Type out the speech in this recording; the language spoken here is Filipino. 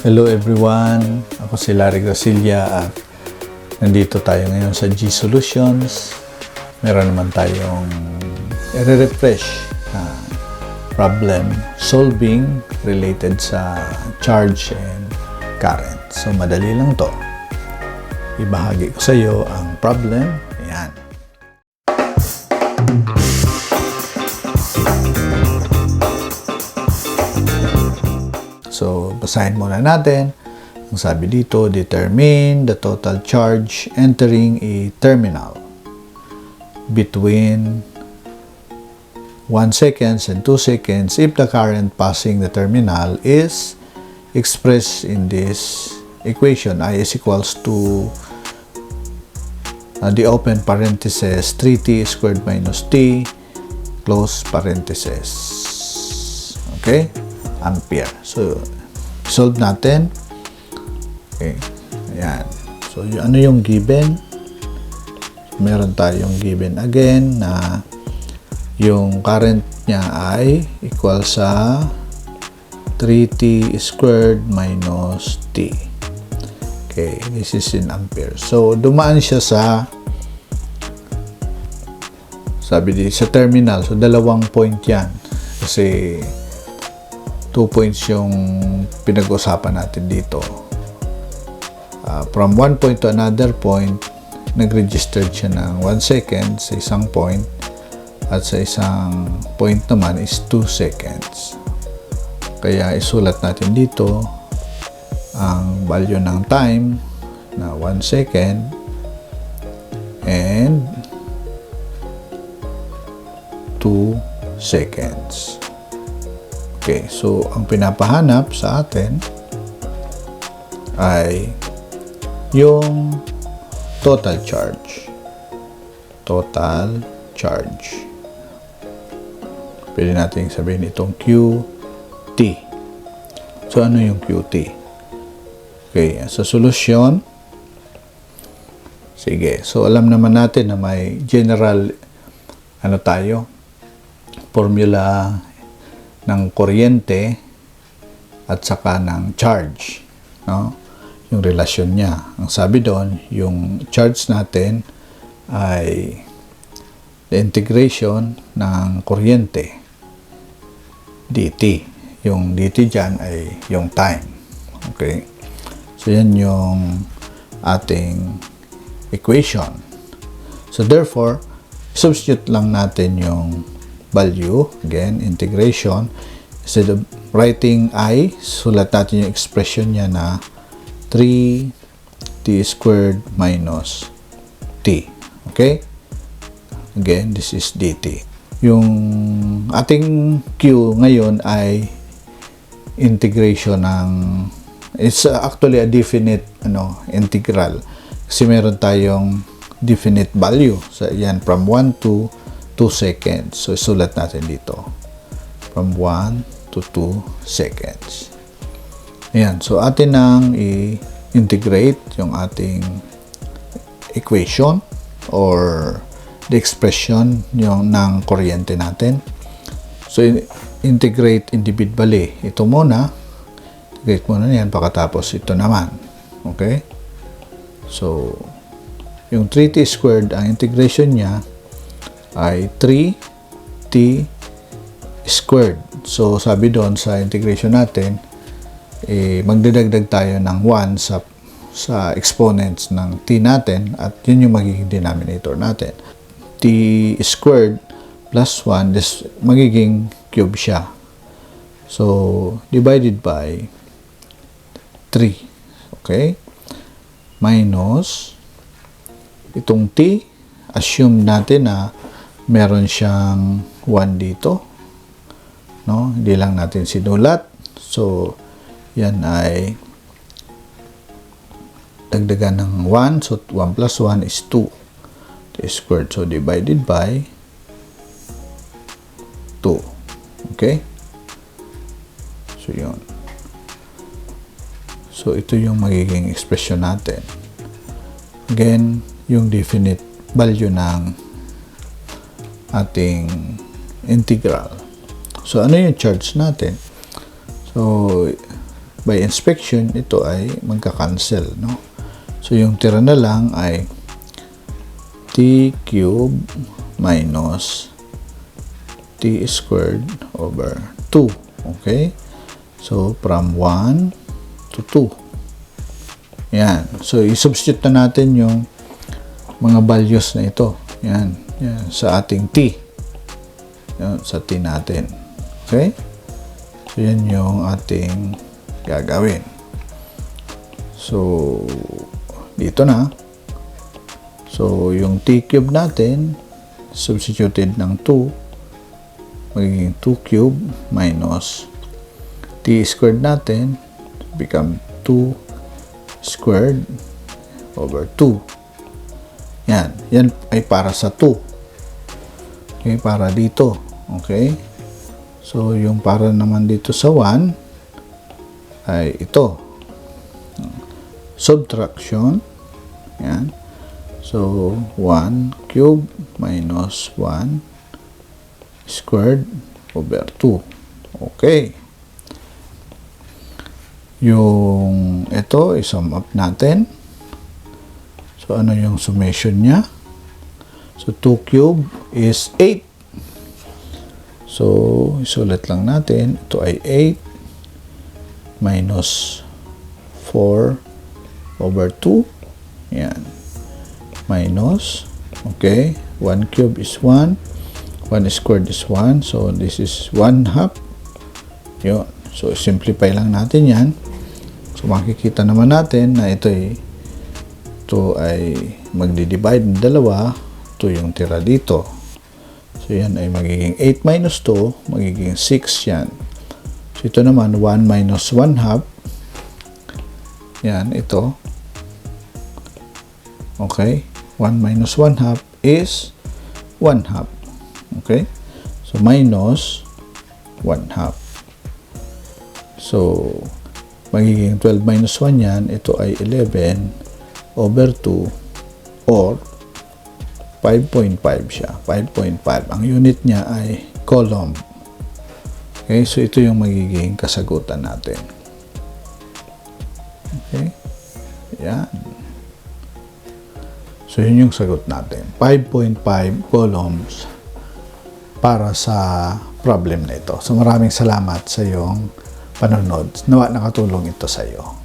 Hello everyone, ako si Larry Gracilla at nandito tayo ngayon sa G Solutions. Meron naman tayong i-refresh na problem solving related sa charge and current. So madali lang to. Ibahagi ko sa iyo ang problem. Ayan. So, basahin muna natin. Ang sabi dito, determine the total charge entering a terminal between 1 second and 2 seconds if the current passing the terminal is expressed in this equation. I is equals to the open parenthesis 3t squared minus t close parenthesis. Okay? Ampere. So, solve natin. Okay. Ayan. So, ano yung given? Meron tayong given again na yung current niya ay equal sa 3t squared minus t. Okay. This is in ampere. So, dumaan siya sa sa terminal. So, dalawang point yan. Kasi 2 points yung pinag-usapan natin dito. From one point to another point, nag-register siya ng 1 second sa isang point at sa isang point naman is 2 seconds. Kaya isulat natin dito ang value ng time na 1 second and 2 seconds. Okay, so ang pinapahanap sa atin ay yung total charge. Total charge. Pwede natin sabihin itong QT. So, ano yung QT? Okay, sa solusyon, sige. So, alam naman natin na may general, formula ng kuryente at saka ng charge, no? Yung relasyon niya. Ang sabi doon, yung charge natin ay the integration ng kuryente dt. Yung dt dyan ay yung time. Okay? So, yan yung ating equation. So, therefore, substitute lang natin yung value, again, integration. Instead of writing I, sulat natin yung expression niya na 3t squared minus t. Okay? Again, this is dt. Yung ating Q ngayon ay integration ng, it's actually a definite integral. Kasi meron tayong definite value. So, yan, from 1 to 2 seconds. So, isulat natin dito. From 1 to 2 seconds. Ayan. So, atin nang i-integrate yung ating equation or the expression yung ng kuryente natin. So, integrate individually. Ito muna. Integrate muna yan. Pagkatapos ito naman. Okay? So, yung 3t squared, ang integration niya ay 3t squared. So, sabi doon sa integration natin, magdadagdag tayo ng 1 sa exponents ng t natin at yun yung magiging denominator natin. T squared plus 1, this magiging cube siya. So, divided by 3. Okay? Minus itong t, assume natin na meron siyang 1 dito. No? Hindi lang natin sinulat. So, yan ay dagdagan ng 1. So, 1 plus 1 is 2. T squared. So, divided by 2. Okay? So, yun. So, ito yung magiging expression natin. Again, yung definite value ng ating integral. So, ano yung charge natin? So, by inspection, ito ay magka-cancel, no? So, yung tira na lang ay t cube minus t squared over 2. Okay? So, from 1 to 2. Yan. So, i-substitute na natin yung mga values na ito. Yan. Yan. Sa ating t. Yan. Sa t natin. Okay? So, yan yung ating gagawin. So, dito na. So, yung t cube natin, substituted ng 2, magiging 2 cube minus t squared natin, become 2 squared over 2. Yan. Yan ay para sa 2. Okay, para dito. Okay? So, yung para naman dito sa 1 ay ito. Subtraction. Yan. So, 1 cube minus 1 squared over 2. Okay. Yung ito, i-sum up natin. So, ano yung summation niya? So, 2 cube is 8. So, isulat lang natin. Ito ay 8 minus 4 over 2. Yan. Minus, okay, 1 cube is 1. 1 squared is 1. So, this is 1 half. Yun. So, simplify lang natin yan. So, makikita naman natin na ito ay magdi-divide ng dalawa. Ito yung tira dito. So, yan ay magiging 8 minus 2, magiging 6 yan. So, ito naman, 1 minus 1 half. Yan, ito. Okay. 1 minus 1 half is 1 half. Okay. So, minus 1 half. So, magiging 12 minus 1 yan. Ito ay 11 over 2 or 5.5 siya. 5.5. Ang unit niya ay coulomb. Okay, so ito yung magiging kasagutan natin. Okay? Yan. So yun yung sagot natin. 5.5 coulombs para sa problem na ito. So maraming salamat sa iyong panonood. Nawa nakatulong ito sa iyo.